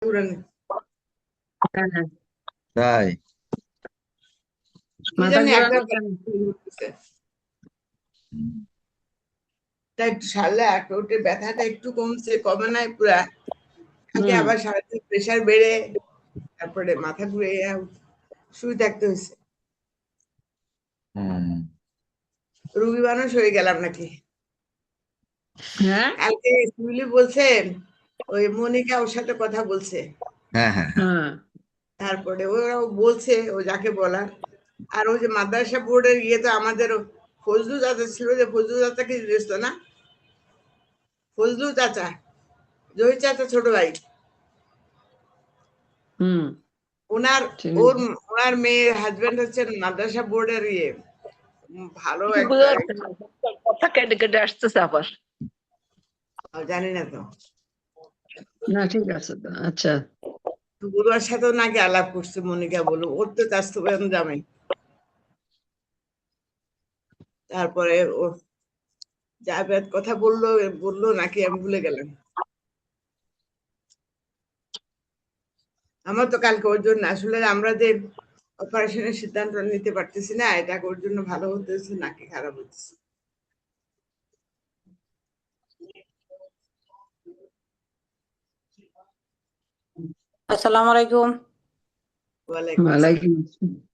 ঘুরানি হ্যাঁ, তাই কি মাথা জানি ঘোরানো একবার কেন? ঘুরতেছে। তা একটু সারলে আঁটে ব্যথাটা একটু কমছে, কমে নাই পুরা, আগে আবার সারাদিন প্রেশার বেড়ে তারপরে মাথা ঘুরে শুয়ে থাকতে হয়েছে। রুগী মানুষ হয়ে গেলাম নাকি। হ্যাঁ কালকে সুইলি বলছে ওই মনিকা ওর সাথে কথা বলছে, হ্যাঁ হ্যাঁ হ্যাঁ তারপরে ওরাও বলছে ও যাকে বলার। আর ওই যে মাদ্রাসা বোর্ডের ইয়েতে আমাদের ফজলু চাচা ছিল, যে ফজলু চাচাকে দিয়েছিল না, ফজলু চাচা, জহি চাচা ছোট ভাই, হুম ওনার চিনি। ওনার মেয়ের হাজবেন্ড হচ্ছেন মাদ্রাসা বোর্ডের ইয়ে, ভালো কিছু একটা, বোঝা যাচ্ছে না, কথা কেটে কেটে আসতেছে আবার। জানি না তো, না ঠিক আছে তো, আচ্ছা। গুরুয়ার সাথেও নাকি আলাপ করছে মনিকা, বললো ওর তো চাস্তো বোন জামাই। তারপরে ও জাভেদ কথা বললো নাকি আমি ভুলে গেলাম। আমার তো কালকে ওর জন্য আসলে আমরা যে অপারেশনের সিদ্ধান্ত নিতে পারতেছি না, এটা ওর জন্য ভালো হতেছে নাকি খারাপ হতেছে। আসসালামু আলাইকুম। ওয়ালাইকুম আসসালাম। ওয়ালাইকুম আসসালাম।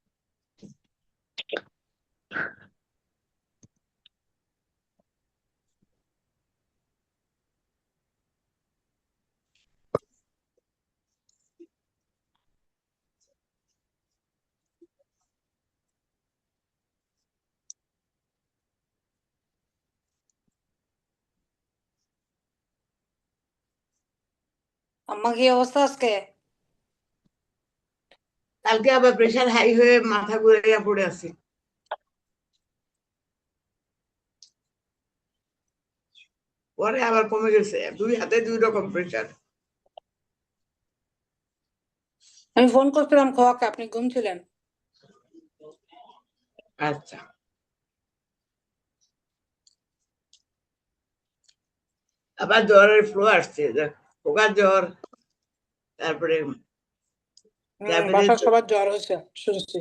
আম্মা কি অবস্থা আজকে? কালকে আবার প্রেশার হাই হয়ে মাথা ঘুরে পড়ে আছে, পরে আবার কমে গেছে। দুই হাতে দুই রকম প্রেশার। আমি ফোন করছিলাম খোয়াকে, আপনি ঘুম ছিলেন। আচ্ছা, আবার জ্বরের ফ্লো আসছে, খোকার জ্বর, তারপরে জাভেদের বাসার জ্বর। সবার জ্বর হয়েছে শুনছি।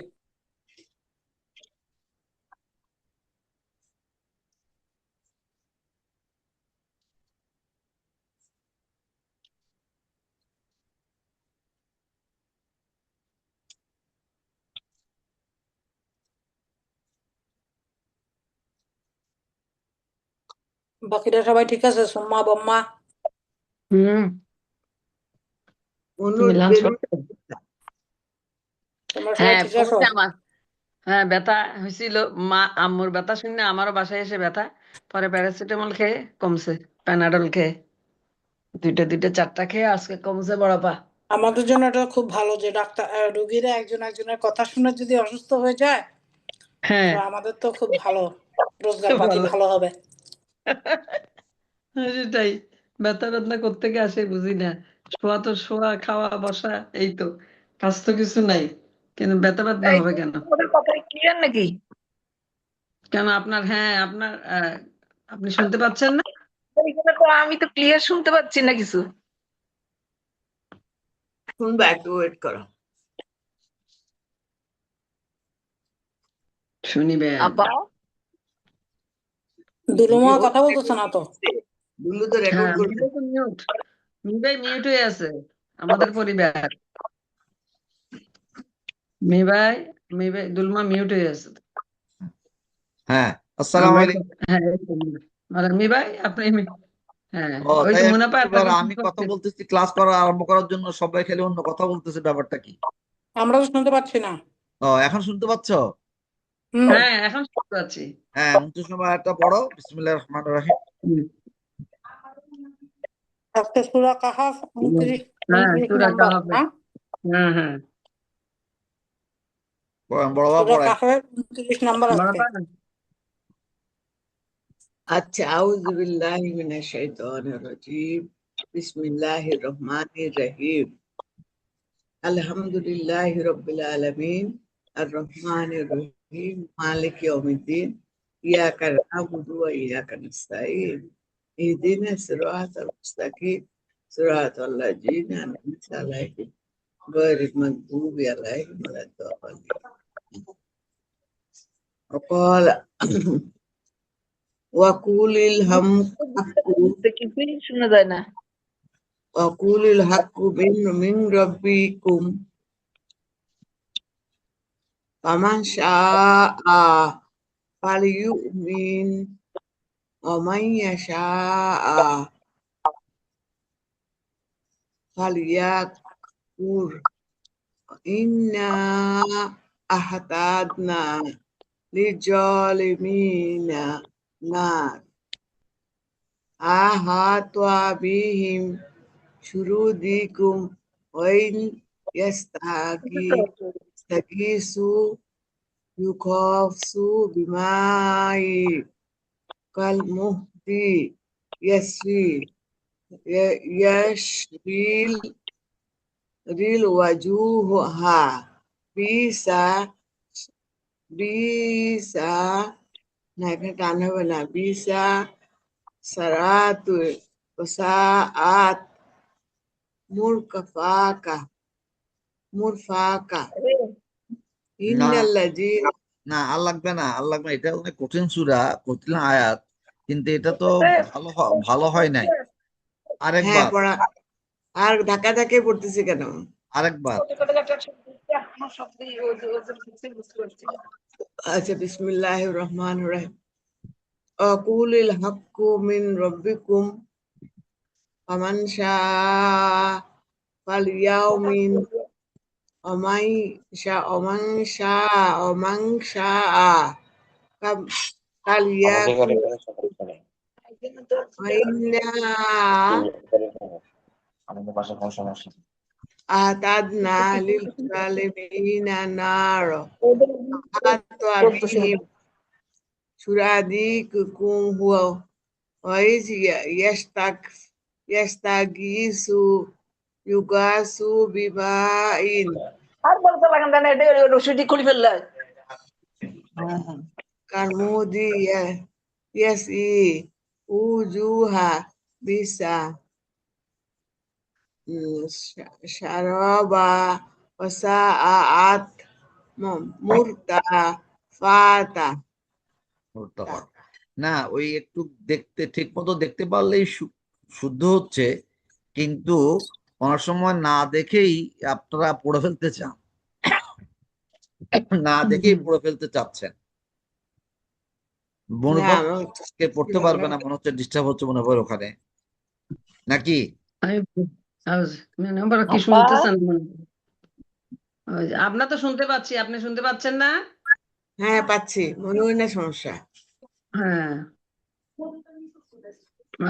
বাকিরা সবাই ঠিক আছে? সুম্মা বম্মা হুম অনুর লাঞ্চ বেরুন। করতে। তোমরা সবাই হ্যাঁ ঠিক আছো? পড়ছে আমার। হ্যাঁ ব্যথা হয়েছিল, মা আম্মুর ব্যথা শুনে আমারও বাসায় এসে ব্যথা, পরে প্যারাসিটামল খেয়ে কমছে, প্যানাডল খেয়ে দুইটা দুইটা চারটা খেয়ে আজকে কমছে বড়পা। আমাদের জন্য এটা খুব ভালো যে ডাক্তার রোগীরা একজন একজনের কথা শুনে যদি অসুস্থ হয়ে যায়, হ্যাঁ তো আমাদের তো খুব ভালো, রোজগার পাতি ভালো। ভালো হবে। সেটাই, ব্যথা ব্যথা কোত্থেকে আসে বুঝি না। শোয়া তো শোয়া, খাওয়া বসা, এই তো, কাজ তো কিছু নাই, কিন্তু ব্যথা ব্যথা এই হবে কেন? তোমাদের কথা ক্লিয়ার নাকি? কেন আপনার, হ্যাঁ আপনার আপনি শুনতে পাচ্ছেন না? এইখানে তো আমি তো ক্লিয়ার শুনতে পাচ্ছি না কিছু। শুনবা, একটু ওয়েট করো। শুনিবেন। আব্বা দুলুমা কথা বলতেছে না তো? দুলু তো রেকর্ড হ্যাঁ করছে। মিবাই তো মিউট, মিবাই মিউট হয়ে আছে, আমাদের পরিবার। মিবাই, মিবাই দুলমা মিউট হয়ে আছে। হ্যাঁ আসসালামু আমরা তো, আলাইকুম। হ্যাঁ এই তো মানে মিবাই আপনি হ্যাঁ, ও ওই তাই, তো আমি মুনাফা বুঝতে আপনাকে পারলাম, ফোন আমি কথা করছিল। বলতেছি ক্লাস করা আরম্ভ করার জন্য, সবাই খেলে অন্য কথা বলতেছে, ব্যাপারটা কি? আমরা তো শুনতে পাচ্ছি না। ও এখন শুনতে পাচ্ছ? হুম। হ্যাঁ এখন শুনতে পাচ্ছি। হ্যাঁ 29 নম্বর একটা পড়ো, বিসমিল্লাহির রহমানির রহিম। হুম। আজকে সূরা কাহাফ 29 হ্যাঁ 29 সূরা নাম্বার কাহাফ। না? হ্যাঁ হ্যাঁ বড় বাবা সূরা পড়েন। কাহাফের 29 নাম্বার আজকে। বাবা। আচ্ছা, আউযু বিল্লাহি মিনাশ শাইতানির রাজিম, বিসমিল্লাহির রহমানির রহিম, আলহামদুলিল্লাহি রাব্বিল আলামিন, আর রহমানির রহিম, মালিক ইয়াউমিদ্দিন, ইয়াকা না'বুদু ওয়া ইয়াকা নাস্তাঈন, ইহদিনাস সিরাতাল মুস্তাকিম, صراط الذين أنعمت عليهم غير المغضوب عليهم ولا الضالين وقال وقول الحق কিছুই শোনা যায় না। وقول الحق من ربكم فمن شاء فليؤمن ومن يشاء فليكفر إنا أعتدنا للظالمين نار أحاط بهم شرودكم وإن يستغيثوا يغاثوا بماء كالمهل يشوي الوجوه بئس بئس سرات وساءت مرفقا إن না الذين না আর লাগবে না, আর লাগবে না। এটা অনেক কঠিন সূরা, কঠিন আয়াত, কিন্তু এটা তো ভালো হয় নাই। হ্যাঁ আরেকবার পড়া আর ধাক্কা ধাক্কা পড়তেছি কেন? আরেকবার আচ্ছা বিসমিল্লাহির রহমানির রহিম আকুলিল হাক্কু মিন রাব্বিকুম ফামান শাআ ফালইউমিন ওমান শাআ ফালইয়াকুফর আতাদনা লিল জালিমিনা নার আতাবিহিম সুরাদিকুম হুয়া ওয়াইজ ইয়াস্তাগিসু ইউগাসু বিমাইন আর বলতে লাগান না, এটা রসিদি খুলে ফেললে। কারমুদি ইয়াসি উজুহা বিসা শারাবা ওয়াসাআত মুরতাফাতা না, ওই একটু দেখতে ঠিক মতো দেখতে পারলেই শুদ্ধ হচ্ছে, কিন্তু অনেক সময় না দেখেই আপনারা পড়ে ফেলতে চান, না দেখেই পড়ে ফেলতে চাচ্ছেন। কে পড়তে পারবে না মনে হচ্ছে, ডিস্টার্ব হচ্ছে মনে হয় ওখানে, নাকি? কি শুনতেছেন? আপনার তো শুনতে পাচ্ছি, আপনি শুনতে পাচ্ছেন না? হ্যাঁ পাচ্ছি, মনে হয় না সমস্যা। হ্যাঁ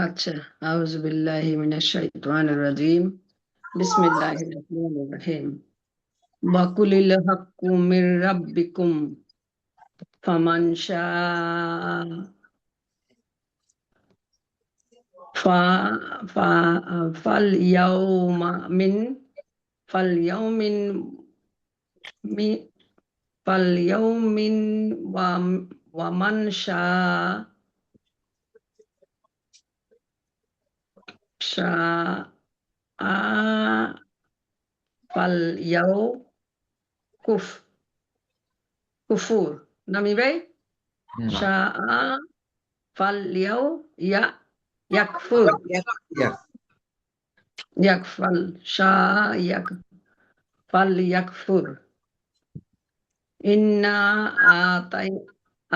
আচ্ছা, আউযু বিল্লাহি মিনাশ শাইতানির রাজিম, বিসমিল্লাহির রহমানির রহিম। ওয়াকুলিল হাক্কু মির রাব্বিকুম ফামান শাআ ফালইউমিন ওয়ামান শাআ ফালইয়াকুফুর। নামি ভাই, শাআ ফালইয়াকফুর, ইয়াকফাল শাআ ফালইয়াকফুর। ইন্না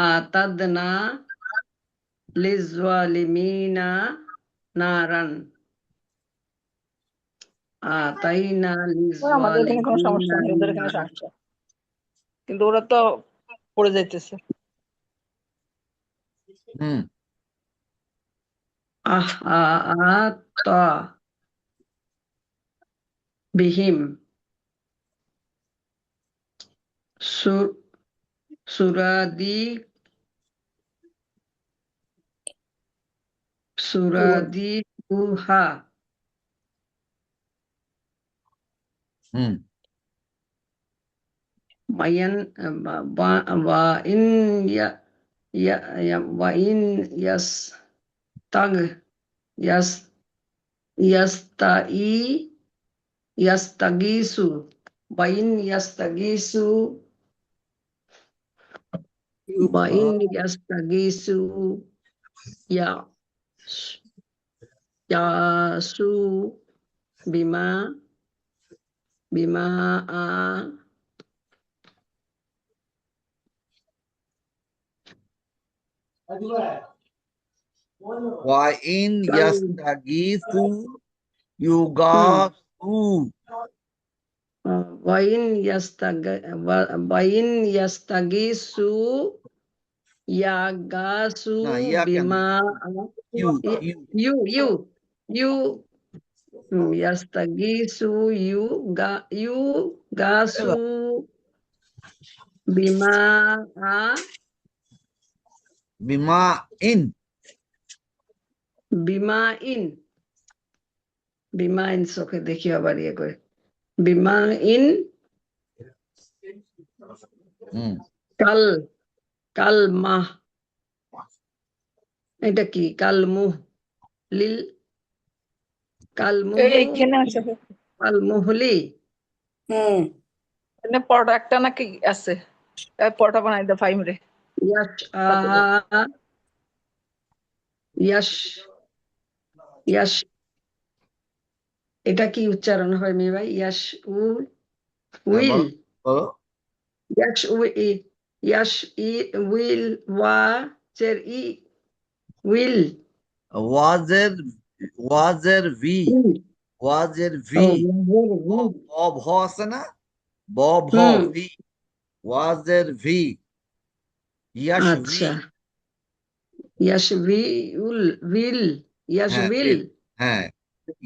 আতাদনা লিজ্জালিমিনা নারান আতাইনা আমাদের এখানে কোনো সমস্যা নেই, ওদের এখানে সমস্যা, কিন্তু ওরা তো পড়ে যাইতেছে। আহাতা বিহিম সুরাদিকুহা ওয়াইন ইয়াস্তাগিসু ইয়াস্তাই ইয়াস্তাগিসু বাইন ইয়াস্তাগিসু বাইন ইয়াস্তাগিসু ইয়া ইয়াসু বিমা বিমা আ ওয়া ইন কাল ইয়াস্তাগিসু ইউগাসু। বাইন ইয়াস্তাগিসু ইয়াগাসু না, ইয়া কেন? বিমা ইউ ইউ ইউ ইউ ইউ yastagisu gasu bima বিমা ইন। bima in চোখে দেখি আবার ইয়ে করে bima in কাল কাল মাহ এটা কি কাল মুহ লিল কাল মুহ এইখানে আছে কাল মুহলি এখানে পরোটা একটা নাকি আছে পরোটা বানাই দে ফাইম রে ইয়াশ ইয়াশ ইয়াশ এটা কি উচ্চারণ হয় মেয়ে ভাই ইয়াশ উইল বলো। ইয়াশ ইয়াশ উইল উইল ওয়াজের ভি ওয়াজের ভি ভ আছে না, ভ ভি ওয়াজের ভি ইয়াশ ভি। আচ্ছা ইয়াশ উইল ইয়াশ হ্যাঁ উইল হ্যাঁ,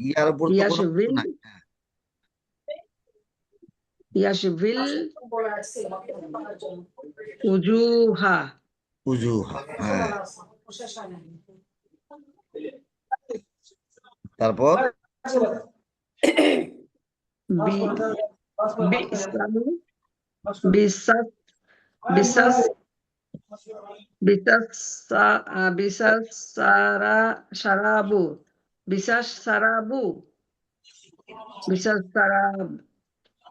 ইয়ার উপর তো ইয়াশ কোনো কিছু উইল নাই। ইয়াশ উইল উজুহা উজুহা। হ্যাঁ, তারপর বিশ্বাস বিশ্বাস বিশ্বাস সারাবু বিশ্বাস সারাব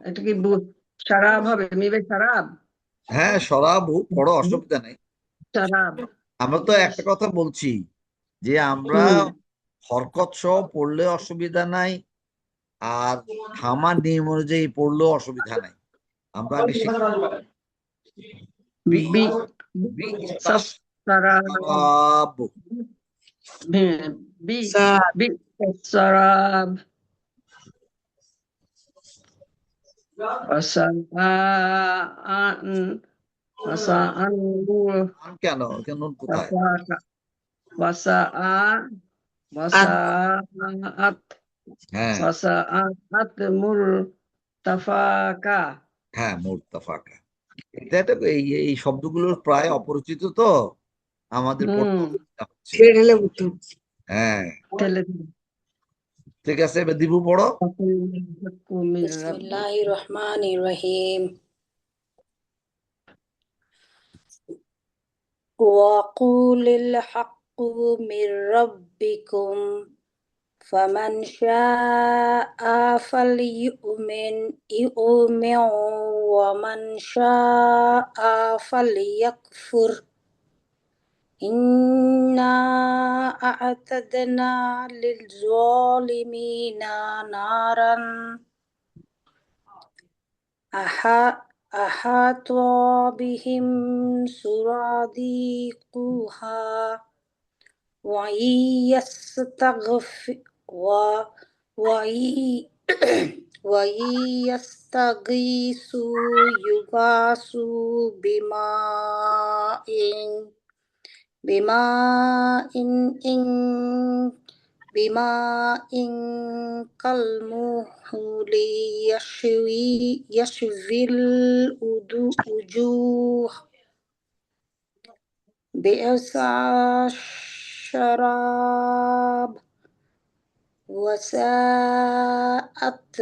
এটা কি সারাব হবে মেবে সারাব। হ্যাঁ, সরাবু পড়ো, অসুবিধা নেই। সারাব আমরা তো একটা কথা বলছি যে আমরা হরকত সহ পড়লে অসুবিধা নাই, আর থামা নিয়ম অনুযায়ী পড়লেও অসুবিধা নাই। আমরা আগে সারাব কেন কেন কোথায়? হ্যাঁ মুরতাফাকা হ্যাঁ, মুরতাফাকা। এটা এই শব্দগুলোর প্রায় অপরিচিত তো, আমাদের হ্যাঁ ঠিক আছে। এবার দিবু পড়ো। বিসমিল্লাহির রহমানির রহিম। ওয়াকুলিল হাক্কু মির রাব্বিকুম ফামান শাআ ফালইউমিন ওয়া মান শাআ ফালইয়াকফুর ইন্না আ'তাদনা লিল-যালিমিনা নারান আহাতা বিহিম সুরাদিকুহা ওয়া ইয়াস্তাগীসু ইউগাসু বিমাইন কালমুহলি ইয়াশভিল উজুহ বি'সা শারাব ওয়াসাআত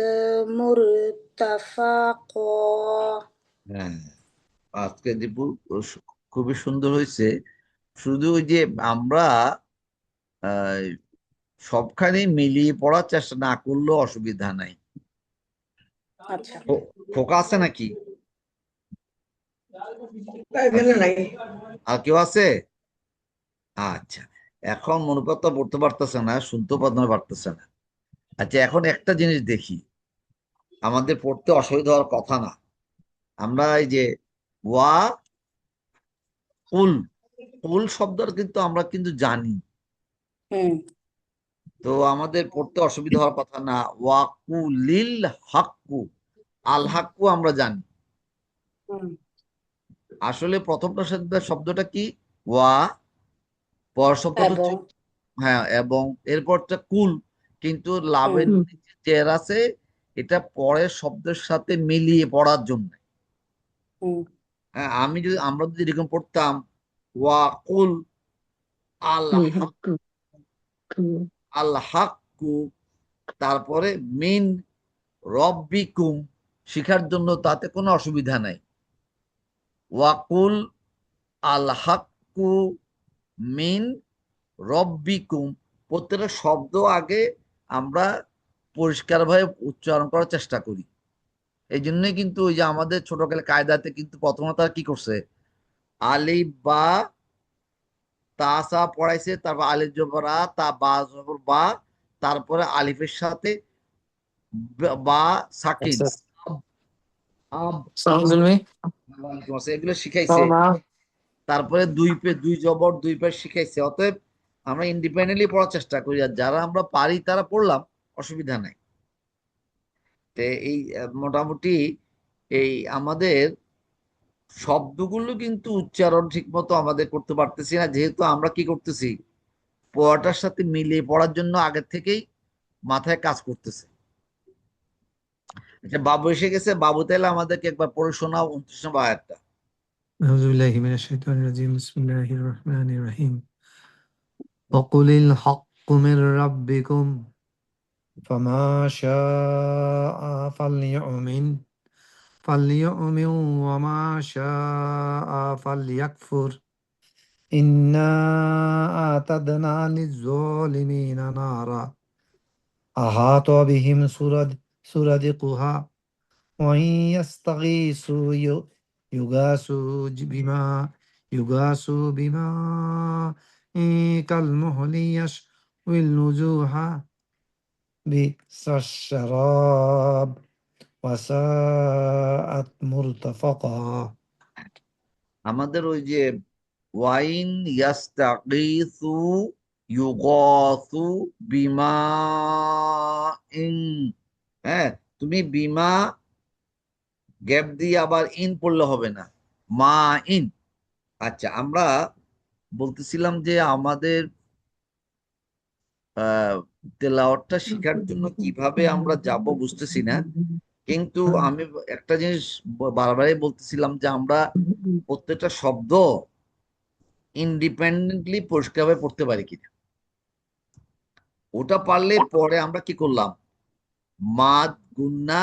মুরতাফাকা। হ্যাঁ, আজকে দীপু খুবই সুন্দর হয়েছে। শুধু ওই যে আমরা সবখানে মিলিয়ে পড়ার চেষ্টা না করলেও অসুবিধা নাই। আচ্ছা। খোকা আছে নাকি? এখানে নাই। আর কেউ আছে? আচ্ছা, এখন মনোপাতটা পড়তে পারতেছে না, শুনতে পারতেছে না। আচ্ছা, এখন একটা জিনিস দেখি, আমাদের পড়তে অসুবিধা হওয়ার কথা না। আমরা এই যে ওয়া কুল, কুল শব্দটা কিন্তু আমরা কিন্তু জানি, হুম। তো আমাদের পড়তে অসুবিধা হওয়ার কথা না। ওয়া কুলিল হাক্কু, আল হাক্কু আমরা জানি। হুম। আসলে প্রথমটা শব্দটা কি? ওয়া, পর শব্দটা হচ্ছে এবং হ্যাঁ এবং, এরপরটা কুল, কিন্তু লাভের হুম। নিচে চের আছে, এটা পরের শব্দের সাথে মিলিয়ে পড়ার জন্য। হুম। হ্যাঁ, আমরা যদি এরকম পড়তাম ওয়া কুল আল হাক্কু, আল হাক্কু, তারপরে মিন রব্বিকুম, শিখার জন্য তাতে কোনো অসুবিধা নাই। ওয়াকুল আল হাক্কু মিন রব্বিকুম, প্রত্যেকটা শব্দ আগে আমরা পরিষ্কারভাবে উচ্চারণ করার চেষ্টা করি। এই জন্যই কিন্তু ওই যে আমাদের ছোটকালে কায়দাতে কিন্তু প্রথমত তারা কি করছে, আলিফ বা তা সা পড়াইছে, তারপর আলিফ জবর আ, তা বা জবর বা, তারপরে আলিফের সাথে বা সাকিন, Access. আব, Sounds with me. ওয়ালাইকুম আসসালাম, এগুলো শিখাইছে। So now, তারপরে দুই জবর দুই পেশ শিখাইছে। অতএব আমরা ইন্ডিপেন্ডেন্টলি পড়ার চেষ্টা করি, আর যারা আমরা পারি তারা পড়লাম, অসুবিধা নাই। তো এই মোটামুটি এই আমাদের শব্দগুলো কিন্তু উচ্চারণ ঠিক মতো আমাদের করতে পারতেছি না, যেহেতু আমরা কি করতেছি, পড়াটার সাথে মিলিয়ে পড়ার জন্য আগের থেকেই মাথায় কাজ করতেছে। আচ্ছা, বাবু এসে গেছে, বাবু তাহলে আমাদেরকে একবার পড়ে শোনাও 29 নম্বর আয়াতটা। أعوذ بالله من الشيطان الرجيم بسم الله الرحمن الرحيم وقل الحق من ربكم فما شاء فليؤمن وما شاء فليكفر إنا أعتدنا للظالمين نارا أحاط بهم سرادقها وإن يستغيثوا يغاثوا بماء كالمهل يشوي الوجوه بئس الشراب وساءت مرتفقا আমাদের ওই যে ওয়াইন ইয়াস্তাগীসু ইউগাসু বিমাইন, হ্যাঁ, তুমি বিমা গ্যাপ দিয়ে আবার ইন পড়লে হবে না, মা ইন। আচ্ছা, আমরা বলতেছিলাম যে আমাদের তেলাওয়াতটা শেখার জন্য কিভাবে আমরা যাব বুঝতেছি না, কিন্তু আমি একটা জিনিস বারবারই বলতেছিলাম যে আমরা প্রত্যেকটা শব্দ ইন্ডিপেন্ডেন্টলি পরিষ্কারভাবে পড়তে পারি কিনা। ওটা পারলে পরে আমরা কি করলাম, মাদ গুন্না,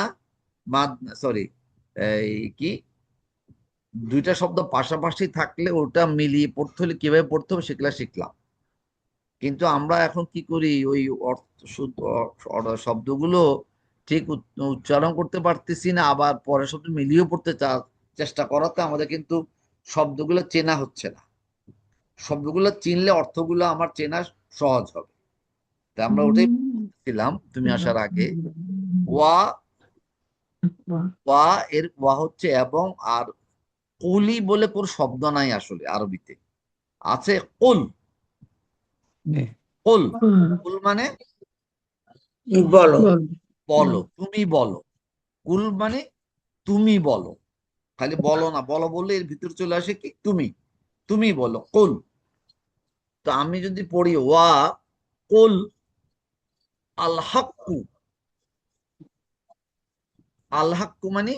মাদ সরি, এই কি, দুইটা শব্দ পাশাপাশি থাকলে ওটা মিলিয়ে পড়তে হলে কিভাবে পড়তে হবে সেগুলা শিখলাম। কিন্তু আমরা এখন কি করি, ওই শব্দগুলো ঠিক উচ্চারণ করতে পারতেছি না, আবার পরের শব্দ মিলিয়েও পড়তে চেষ্টা করাতে আমাদের কিন্তু শব্দগুলো চেনা হচ্ছে না। শব্দগুলো চিনলে অর্থগুলো আমার চেনা সহজ হবে। তা আমরা ওটাই বলছিলাম তুমি আসার আগে। ওয়া, ওয়া এর ওয়া হচ্ছে এবং, আর কুলি বলে কোনো শব্দ নাই আসলে আরবিতে, আছে কুল। কুল, কুল মানে বলো। বলো, তুমি বলো। কুল মানে তুমি বলো, খালি বলো না, বলো বললে এর ভিতরে চলে আসে কি, তুমি, তুমি বলো কুল। তো আমি যদি পড়ি ওয়া কুল আল হাক্কু, আল হাক্কু মানে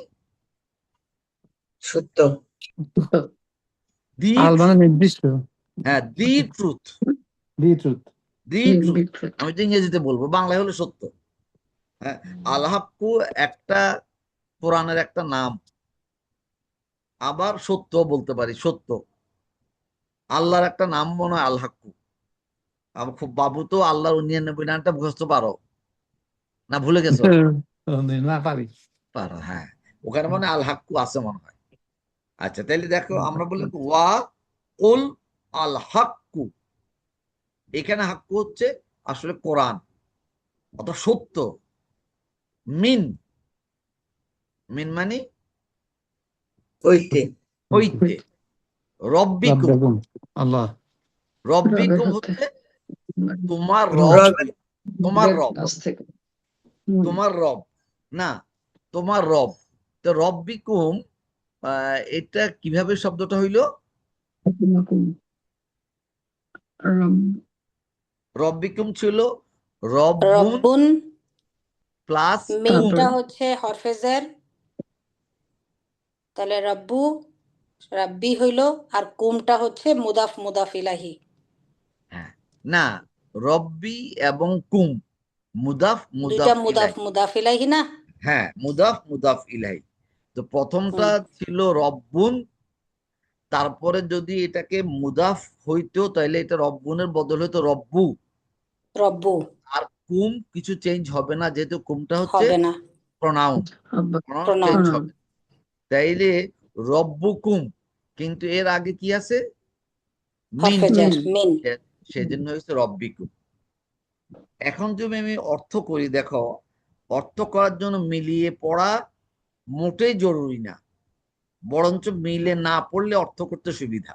সত্য। দি, Albana নির্দিষ্ট হ্যাঁ, the truth, the truth the truth. আমি তো ইংরেজিতে বলবো, বাংলায় হলো সত্য। হ্যাঁ, আল হাক্কু একটা কোরআনের একটা নাম, আবার সত্য বলতে পারি, সত্য। আল্লাহর একটা নাম মনে হয় আল হাক্কু। আমার খুব বাবু তো আল্লাহর 99 মুখস্থ পারো না, ভুলে গেছো? না পারি। পারো, হ্যাঁ। ওখানে মানে আল হাক্কু আছে মনে হয়। আচ্ছা, তাহলে দেখো আমরা বললাম ওয়া কুল আল হাক্কু। এখানে হাক্কু হচ্ছে আসলে কোরআন, অত সত্য। মিন, মিন মানে হইতে হইতে। রব্বিকুম, রব্বাকুম আল্লাহ। রব্বিকুম রবের হতে হচ্ছে তোমার রব। রব, রবের তোমার রব, কাছ থেকে তোমার রব, না তোমার রব। তো রব্বিকুম, এটা কিভাবে শব্দটা হইলো? রব্বিকুম ছিল রব্বুন রব্বুন, প্লাস মিনটা হচ্ছে হরফেজের, তাহলে রব্বু রাব্বি হইল, আর কুমটা হচ্ছে মুদাফ মুদাফ ইলাহি। হ্যাঁ, না, রব্বি এবং কুম মুদাফ দুইটা মুদাফ মুদাফ ইলাহি। মুদাফ ইলাহি না? হ্যাঁ, মুদাফ মুদাফ ইলাহি। তো প্রথমটা ছিল রব্বুন, তারপরে যদি এটাকে মুদাফ হইতো তাহলে এটা রব্বুনের বদল হইতো রব্বু। রব্বু আর কুম কিছু চেঞ্জ হবে না, যেহেতু কুমটা হচ্ছে হবে না, প্রনাউন, Pronoun। চেঞ্জ হবে না। তাইলে রব্বুকুম, কিন্তু এর আগে কি আছে? মিন, হরফেজের মিন। সেজন্য হয়েছে রব্বিকুম। এখন যদি আমি অর্থ করি, দেখো অর্থ করার জন্য মিলিয়ে পড়া মোটেই জরুরি না, বরঞ্চ মিলে না পড়লে অর্থ করতে সুবিধা।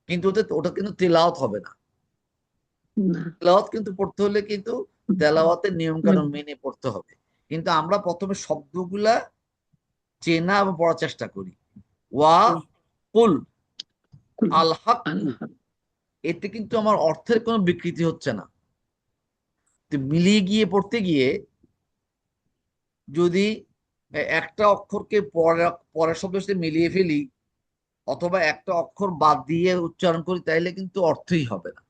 কিন্তু ওটা কিন্তু তেলাওয়াত হবে না। তেলাওয়াত কিন্তু পড়তে হলে কিন্তু তেলাওয়াতের নিয়ম কানুন মেনে পড়তে হবে। কিন্তু আমরা প্রথমে শব্দগুলা চেনা এবং পড়ার চেষ্টা করি। ওয়া কুল আল হক, এতে কিন্তু আমার অর্থের কোনো বিকৃতি হচ্ছে না। তো মিলিয়ে গিয়ে পড়তে গিয়ে যদি একটা অক্ষরকে পরের শব্দের সাথে মিলিয়ে ফেলি, অথবা একটা অক্ষর বাদ দিয়ে উচ্চারণ করি, তাইলে কিন্তু অর্থই হবে না।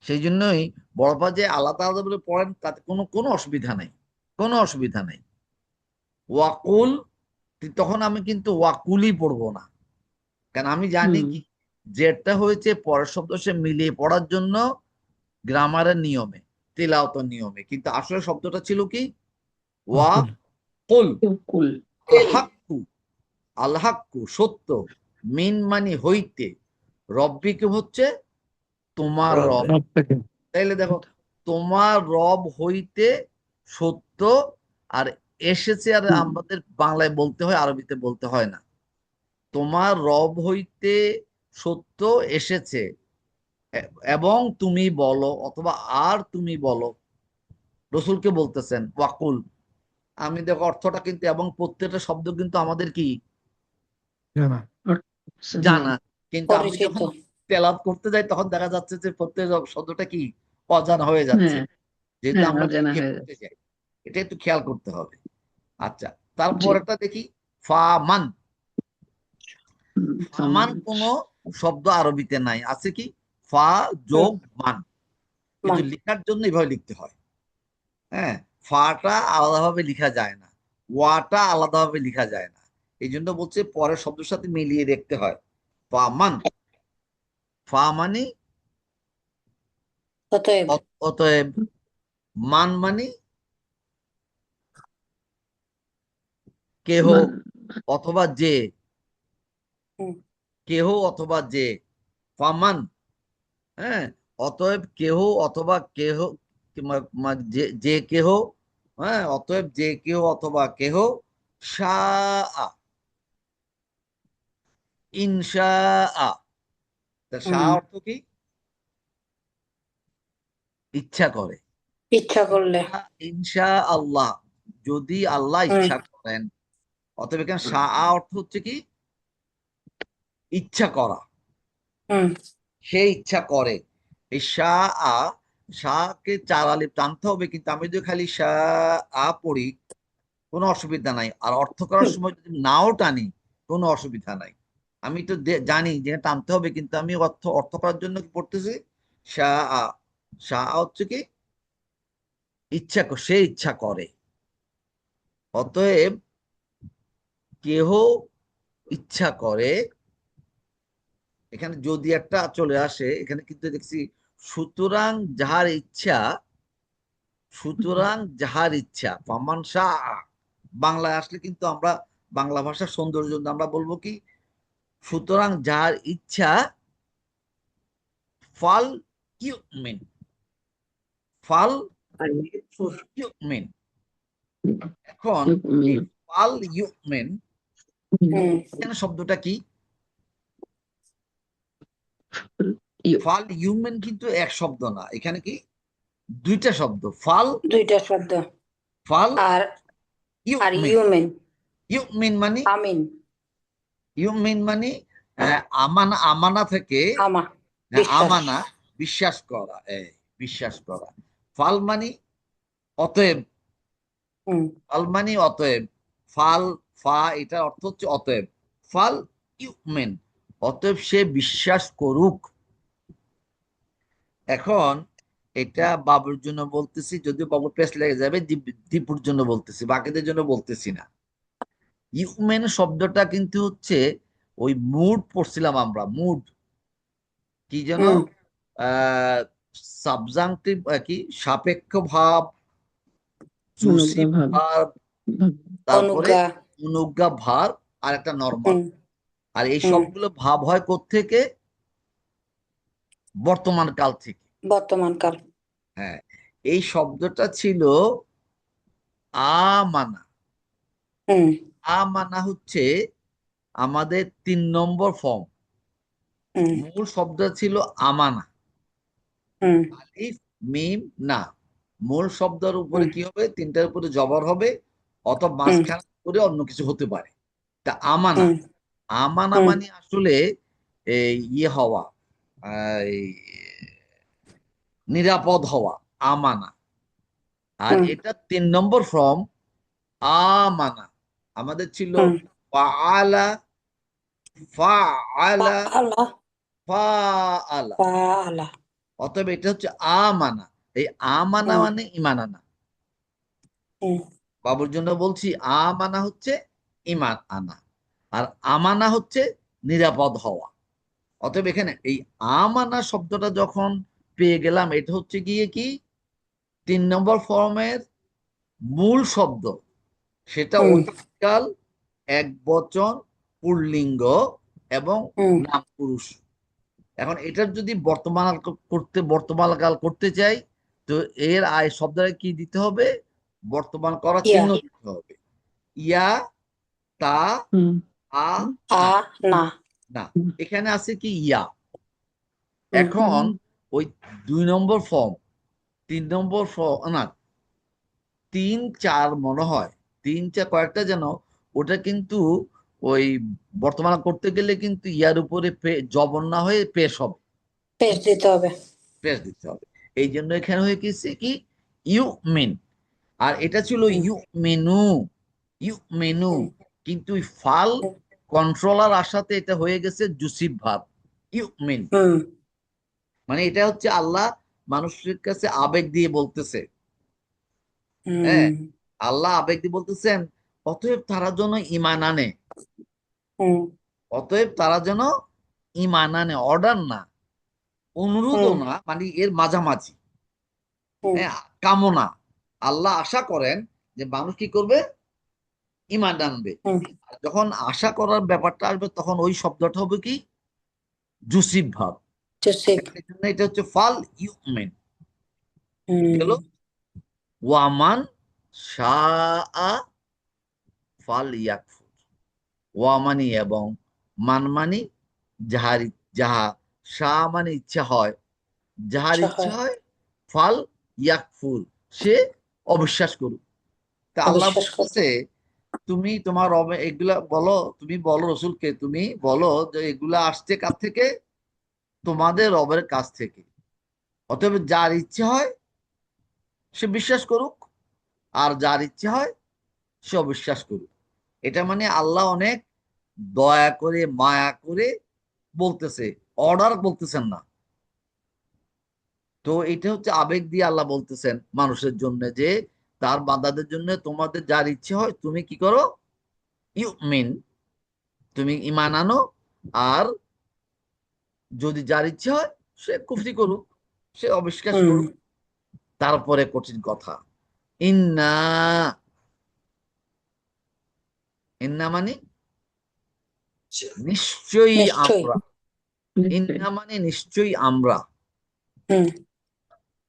সেই জন্যই বড়পা যে আলাদা আলাদা বলে পড়েন, তাতে কোনো কোনো অসুবিধা নেই, কোনো অসুবিধা নেই। ওয়াকুল, তখন আমি কিন্তু ওয়াকুলই পড়বো না, কারণ আমি জানি কি যেটা হয়েছে পরের শব্দ সে মিলিয়ে পড়ার জন্য গ্রামারের নিয়মে, তিলাওয়াতের নিয়মে, কিন্তু আসলে শব্দটা ছিল কি? ওয়া কুল আল হাক্কু, আল হাক্কু সত্য, মিন মানে হইতে, রব্বিকে হচ্ছে তোমার রব। তাইলে দেখো, তোমার রব হইতে সত্য, আর এসেছে, আর আমাদের বাংলায় বলতে হয়, আরবিতে বলতে হয় না। তোমার রব হইতে সত্য এসেছে, এবং তুমি বলো, অথবা আর তুমি বলো, রসুলকে বলতেছেন ওয়াকুল। আমি দেখো অর্থটা কিন্তু, এবং প্রত্যেকটা শব্দ কিন্তু আমাদের কি জানা, কিন্তু আমি পরিচিত। যখন তেলাওয়াত করতে যাই তখন দেখা যাচ্ছে যে প্রত্যেক শব্দটা কি অজানা হয়ে যাচ্ছে, যেহেতু আমরা মিলিয়ে পড়তে যাই। এটা একটু খেয়াল করতে হবে। আচ্ছা, তারপর একটা দেখি ফামান। ফামান কোন শব্দ আরবিতে নাই, আছে কি? ফা যোগ মান, কিন্তু লেখার জন্য এভাবে লিখতে হয়। হ্যাঁ, ফাটা আলাদাভাবে লিখা যায় না, ওয়াটা আলাদাভাবে লিখা যায় না। এই জন্য বলছে পরের শব্দের সাথে মিলিয়ে দেখতে হয়। ফামান, ফা মানে অতএব, অতএব, মান মানে কেহ অথবা যে, কেহ অথবা যে, ফামান। হ্যাঁ, অতএব কেহ অথবা কেহ, যে কেহ, হ্যাঁ, অতএব যে কেহ অথবা কেহ, শাআ, ইনশাআ। তা শাআ অর্থ কি? ইচ্ছা করে। ইচ্ছা করলে। ইনশা আল্লাহ, যদি আল্লাহ ইচ্ছা করেন। অতএব এখানে শাআ অর্থ হচ্ছে কি? ইচ্ছা করা, সে ইচ্ছা করে। এই শাআ, শাকে 4 আলিফ টানতে হবে, কিন্তু আমি যদি খালি শাআ পড়ি কোনো অসুবিধা নাই, আর অর্থ করার সময় যদি নাও টানি কোনো অসুবিধা নাই। আমি তো জানি যে টানতে হবে, কিন্তু আমি অর্থ অর্থ করার জন্য কি পড়তেছি? শাআ। শাআ হচ্ছে কি? ইচ্ছা, সে ইচ্ছা করে। অতএব কেহ ইচ্ছা করে, এখানে যদি একটা চলে আসে, এখানে কিন্তু দেখছি সুতরাং যাহার ইচ্ছা, সুতরাং যাহার ইচ্ছা, ফামান শাহ। বাংলায় আসলে কিন্তু আমরা বাংলা ভাষার সৌন্দর্যের জন্য আমরা বলবো কি, সুতরাং যাহার ইচ্ছা ফাল ইউমিন, ফাল ইউমিন। এখন এই ফাল ইউমিন এখানে শব্দটা কি? ফাল ইউমিন কিন্তু এক শব্দ না, এখানে কি দুইটা শব্দ, ফাল, দুইটা শব্দ, ফাল আর আর ইউমিন। ইউমেন, ইউমিন মানে, আমিন, ইউমিন মানে আমানা, আমানা থেকে আমা, বিশ্বাস। আমানা বিশ্বাস করা, বিশ্বাস করা। ফাল মানে অতএব, হুম, ফাল মানে অতএব, ফাল, ফা এটার অর্থ হচ্ছে অতএব, ফাল ইউমেন, অতএব সে বিশ্বাস করুক। এখন এটা বাবুর জন্য বলতেছি, যদিও বাবুর পেস লেগে যাবে, দীপুর জন্য বলতেছি, বাকিদের জন্য বলতেছি না। ইউমেন শব্দটা কিন্তু হচ্ছে ওই মুড পড়ছিলাম আমরা, মুড কি যেন, হুম, সাবজাংটিভ কি, সাপেক্ষ ভাব, চুসি ভাব, তারপরে অনুজ্ঞা, অনুজ্ঞা ভার, আর একটা নর্মাল। হুম, আর এই হুম, সবগুলো ভাব হয় কোত্থেকে? বর্তমান কাল থেকে। বর্তমান কাল। হ্যাঁ, এই শব্দটা ছিল আমানা। হুম, আমানা হচ্ছে আমাদের 3 নম্বর ফর্ম। হুম, মূল শব্দ ছিল আমানা, হুম, আলিফ মিম না। মূল শব্দের উপরে হুম, কি হবে? 3টার উপরে জবর হবে, অথবা হুম, মাঝখানে করে অন্য কিছু হতে পারে। তা আমানা, হুম, আমানা হুম, মানে আসলে এই ইয়ে হওয়া, এই নিরাপদ হওয়া, আমানা। আর হুম, এটা 3 নম্বর ফর্ম, আমানা। আমাদের ছিল হুম, ফাআলা, ফাআলা, আলা, ফাআলা। আলা, অতএব এটা হচ্ছে আমানা। এই আমানা হুম, মানে ইমান আনা। হুম, বাবুর জন্য বলছি, আমানা হচ্ছে ইমান আনা, আর আমানা হচ্ছে নিরাপদ হওয়া। অতএব এখানে এই আমানা শব্দটা যখন পেয়ে গেলাম, এটা হচ্ছে গিয়ে কি 3 নম্বর ফর্মের মূল শব্দ। সেটা হুম, অতীতকাল, এক বচন, পুল্লিঙ্গ এবং হুম, নাম পুরুষ। এখন এটার যদি বর্তমান কাল করতে চাই, তো এর শব্দটা কি দিতে হবে? বর্তমান করার ইয়া, চিহ্ন দিতে হবে। ইয়া, তা, আ, আ, না। না, না, এখানে আছে কি ইয়া। এখন ওই 2 নম্বর ফর্ম, 3 নম্বর ফর্ম না, 3 4 মনে হয়, 3 4 কয়েকটা যেন, ওটা কিন্তু ওই বর্তমান করতে গেলে কিন্তু ইয়ার উপরে জবর না হয়ে পেশ হবে, পেশ দিতে হবে। পেশ দিতে হবে। এই জন্য এখানে হয়ে গেছে কি ইউ মিন। আর এটা ছিল হুম, ইউ মেনু, ইউ মেনু। হুম, কিন্তু ওই ফাল হুম, কন্ট্রোলার আসাতে এটা হয়ে গেছে জুসিফ ভাব, ইউ মিন। হুম, মানে এটা হচ্ছে আল্লাহ মানুষের কাছে আবেগ দিয়ে বলতেছে। হ্যাঁ, হুম, আল্লাহ আবেগ দিয়ে বলতেছেন, অতএব তারা যেন ইমান আনে, হুম, অতএব তারা যেন ইমান আনে, অর্ডার না, অনুরোধও হুম, না, মানে এর মাঝামাঝি। হুম, হ্যাঁ, কামনা। আল্লাহ আশা করেন যে মানুষ কি করবে? ইমান আনবে। হুম, আর যখন আশা করার ব্যাপারটা আসবে, তখন ওই শব্দটা হবে কি জুসিফ ভাব। জোসেফ, এই জন্য এটা হচ্ছে ফাল ইউমেন। হুম, গেল ওয়ামান শাআ ফাল ইয়াকফুর। ওয়া মানি এবং, মান মানি যাহার, যাহা, শাহ মানে ইচ্ছা হয়, যাহার ইচ্ছা সহায়, হয়, ফাল ইয়াকফুর, সে অবিশ্বাস করুক। তা আল্লাহ অবিশ্বাস করে। বলতেছে, তুমি তোমার রবে এগুলা বলো, তুমি বলো রসুলকে, তুমি বলো যে এগুলা আসছে কার থেকে? তোমাদের রবের কাছ থেকে। অতএব যার ইচ্ছে হয় সে বিশ্বাস করুক, আর যার ইচ্ছে হয় সে অবিশ্বাস করুক। এটা মানে আল্লাহ অনেক দয়া করে, মায়া করে বলতেছে, অর্ডার বলতেছেন না। তো এটা হচ্ছে আবেগ দিয়ে আল্লাহ বলতেছেন মানুষের জন্য, যে তার বান্দাদের জন্য তোমাদের যার ইচ্ছে হয় তুমি কি করো? ইউ মিন, তুমি ইমান আনো। আর যদি যার ইচ্ছে হয় সে কুফরি করুক। সে অবিশ্বাস হুম করুক। তারপরে কঠিন কথা, ইন্না, ইন্না মানে নিশ্চয়ই নিশ্চয়ই আমরা, ইন্না মানে নিশ্চয়ই আমরা। হুম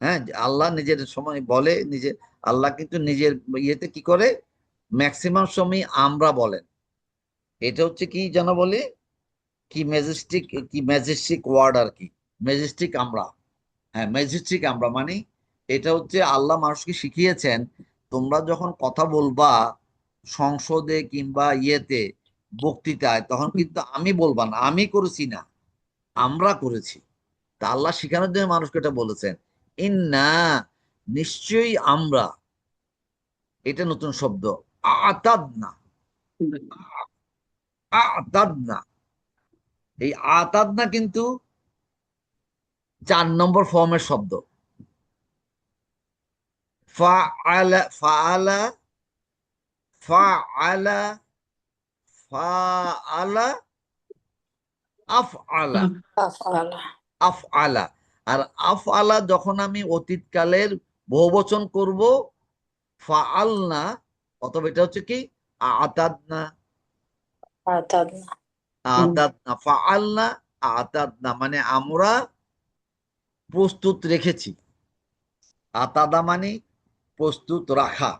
হ্যাঁ, আল্লাহ নিজের সময় বলে, নিজের আল্লাহ কিন্তু নিজের ইয়েতে কি করে, ম্যাক্সিমাম সময় আমরা বলেন। এটা হচ্ছে কি যেন বলে, কি ম্যাজেস্টিক ওয়ার্ড আর কি, ম্যাজেস্টিক আমরা। হ্যাঁ, ম্যাজেস্টিক আমরা মানে এটা হচ্ছে আল্লাহ মানুষকে শিখিয়েছেন, তোমরা যখন কথা বলবা সংসদে কিংবা ইয়েতে, বক্তৃতায়, তখন কিন্তু আমি বলবা না, আমি করেছি না, আমরা করেছি। তা আল্লাহ শিখানোর জন্য মানুষকে এটা বলেছেন, ইন্না, নিশ্চয়ই আমরা। এটা নতুন শব্দ, আতাদনা, আতাদনা। এই আতাদনা কিন্তু 4 নম্বর ফর্মের শব্দ। ফাআলা, ফাআলা, ফাআলা, ফাআলা, আফআলা, আফআলা আফআলা। আর আফআলা যখন আমি অতীতকালের বহুবচন করব, ফাআলনা, অথবা এটা হচ্ছে কি, আতাদনা, আতাদনা আতাদনা, ফাআলনা, আতাদনা মানে আমরা প্রস্তুত রেখেছি। আতাদা মানে প্রস্তুত রাখা,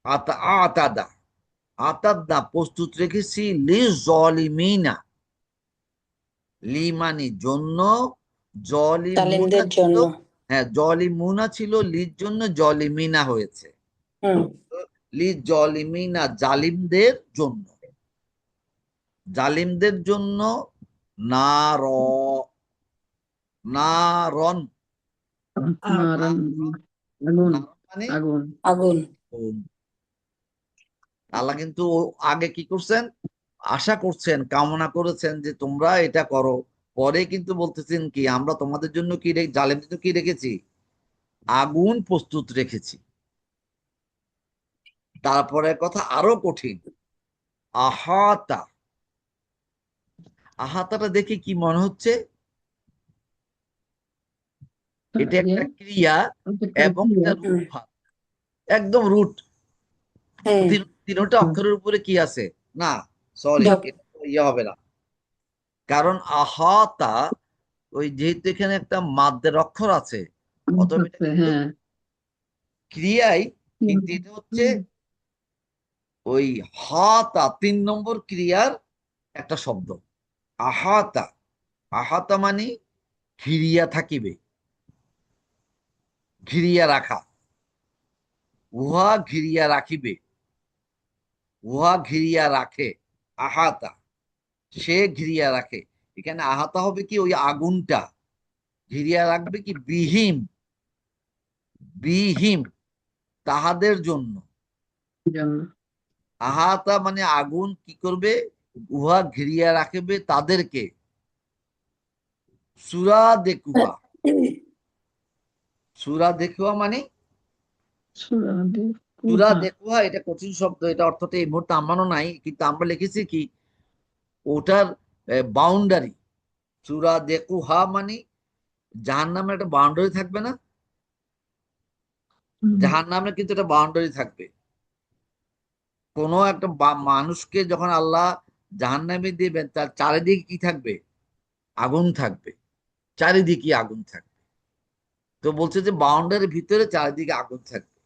আতাদা, আতাদা প্রস্তুত রেখেছি, লি জলিমিনা, লি মানে জন্য, জলিমুনা জালিমদের ছিল, জন্য হ্যাঁ জলিমুনা ছিল, লির জন্য জলিমিনা হয়েছে, হুম লি জলিমিনা জালিমদের জন্য, জালিমদের জন্য, নার, নারন, নারান, আগুন, নারন মানে আগুন। আগুন আগুন। আল্লাহ কিন্তু আগে কি করছেন, আশা করছেন, কামনা করেছেন যে তোমরা এটা করো, পরে কিন্তু বলতেছেন কি, আমরা তোমাদের জন্য কি জালেমদের জন্য কি রেখেছি, আগুন প্রস্তুত রেখেছি। তারপরে কথা আরো কঠিন, আহাতা, আহাতাটা দেখে কি মনে হচ্ছে, এটা একটা ক্রিয়া এবং এটা রূপ হুম ভাব, একদম রুট। হুম তিনটা অক্ষরের উপরে কি আছে, না সরি, জব ইয়ে হবে না, কারণ আহাতা, ওই যেহেতু এখানে একটা মাদ্দের অক্ষর আছে, অতএব এটা কিন্তু হ্যাঁ, ক্রিয়াই, কিন্তু এটা হচ্ছে ওই হাতা 3 নম্বর ক্রিয়ার একটা শব্দ। আহাতা, আহাতা মানে ঘিরিয়া থাকিবে, ঘিরিয়া রাখা, উহা ঘিরিয়া রাখিবে, উহা ঘিরিয়া রাখে, আহাতা, সে ঘিরিয়া রাখে। এখানে আহাতা হবে কি, ওই আগুনটা ঘিরিয়া রাখবে কি, বিহীম, বিহীম তাহাদের জন্য। জন্য। আহাতা মানে আগুন কি করবে, উহা ঘিরিয়া রাখবে তাদেরকে, সুরা দেখুহা, সুরা দেখুহা মানে, সুরা দেখুহা এটা কঠিন শব্দ, এটা অর্থটা এই মুহূর্তে আমারও নাই, কিন্তু আমরা লিখেছি কি ওটার বাউন্ডারি, সুরা দেখুহা মানে জাহান্নামের একটা বাউন্ডারি থাকবে না, জাহান্নামের কিন্তু একটা বাউন্ডারি থাকবে। কোনো একটা মানুষকে যখন আল্লাহ জাহান্নামে দিবেন, তার চারিদিকে কি থাকবে, আগুন থাকবে, চারিদিকে আগুন থাকবে। তো বলছে যে বাউন্ডারির ভিতরে চারিদিকে আগুন থাকবে।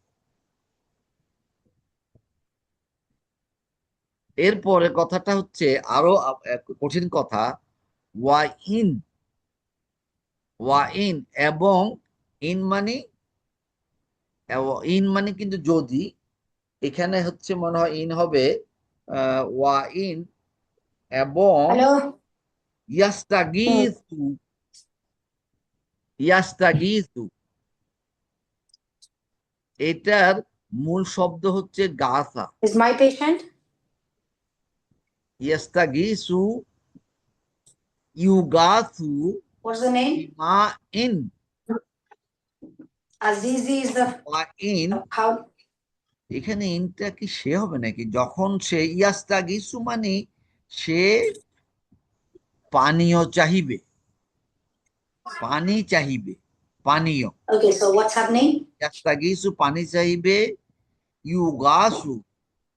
এরপরে কথাটা হচ্ছে আরো এক কঠিন কথা, ওয়া ইন, ওয়া ইন এবং, ইন মানে, ইন মানে কিন্তু যদি, এখানে হচ্ছে মনে হয় ইন হবে ওয়া ইন এবং, হ্যালো ইয়াস্তাগিথু, ইয়াস্তাগিথু, এটার মূল শব্দ হচ্ছে গাথা, ইজ মাই পেশেন্ট ইয়াস্তাগিসু, ইউগাথু, হোয়াটস দ্য নেম মা ইন, আজিজি ইজ দ্য ওয়া ইন, হাউ এখানে ইনটা কি সে হবে নাকি, যখন সে, ইয়াস্তাগিসু মানে সে পানীয় চাহিবে, পানি চাহিবে, পানীয়। Okay, so what's happening? ইয়াস্তাগীসু পানি চাহিবে, ইউগাসু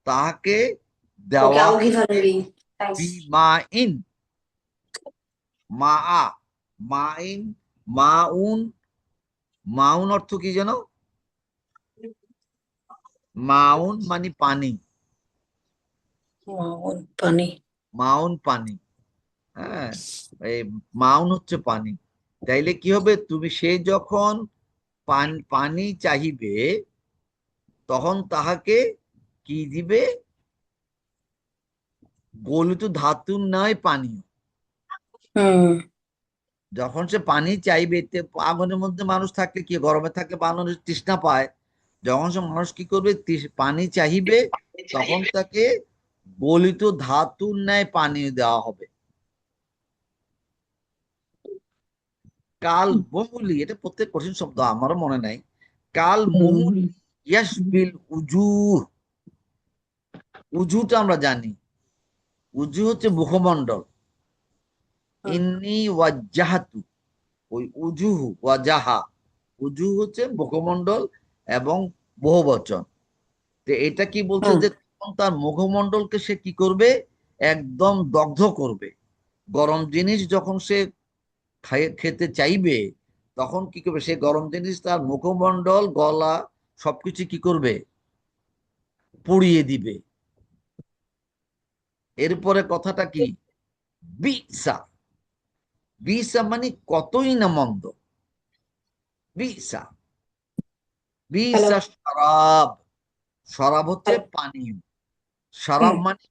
তাহাকে Okay, দেওয়া I'll give her a reading. Thanks. বিমাইন, মা, মাইন, মাউন। মাউন অর্থ কি জানো? মাউন মানে পানি, Pani. মাউন পানি। হ্যাঁ, এই মাউন হচ্ছে পানি। তাইলে কি হবে, তুমি সে যখন পানি চাহিবে তখন তাহাকে কি দিবে? গলিত ধাতুর নয় পানীয়। যখন সে পানি চাইবে, আগুনের মধ্যে মানুষ থাকলে কি, গরমে থাকলে মানুষ তৃষ্ণা পায়, যখন সে মানুষ কি করবে, পানি চাহিবে, তখন তাকে গলিত ধাতুর ন্যায় পানীয় দেওয়া হবে। কাল বহুলি, এটা প্রত্যেক কঠিন শব্দ, আমারও মনে নাই। কাল বহুলি ইয়াসবিল উজুহ। উজুটা আমরা জানি, উজু হচ্ছে মুখমণ্ডল। ইন্নি ওয়াজ্জাহাতু, ওই উজুহু ওয়াজাহা, উজু হচ্ছে মুখমণ্ডল এবং বহুবচন। তো এটা কি বলছে যে তার মুখমণ্ডলকে সে কি করবে? একদম দগ্ধ করবে। গরম জিনিস যখন সে খেতে চাইবে তখন কি করবে? সে গরম জিনিস তার মুখমণ্ডল, গলা সবকিছু কি করবে? পুড়িয়ে দিবে। এরপরে কথাটা কি? বিসা, বিসা মানে কতই না মন্দ। বিসা, বিসা শরাব, শরাব হচ্ছে পানীয়। শরাব মানে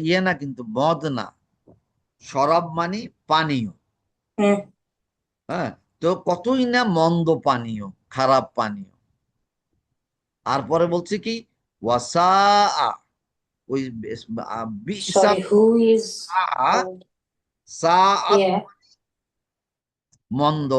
ইয়ে না, কিন্তু মদ না, শরাব মানে পানীয়। হ্যাঁ, তো কতই না মন্দ পানীয়, খারাপ পানীয়। আর পরে বলছে কি? ওয়াসা, ওই বিসা, Sorry, who is সাআত Yeah. মন্দ,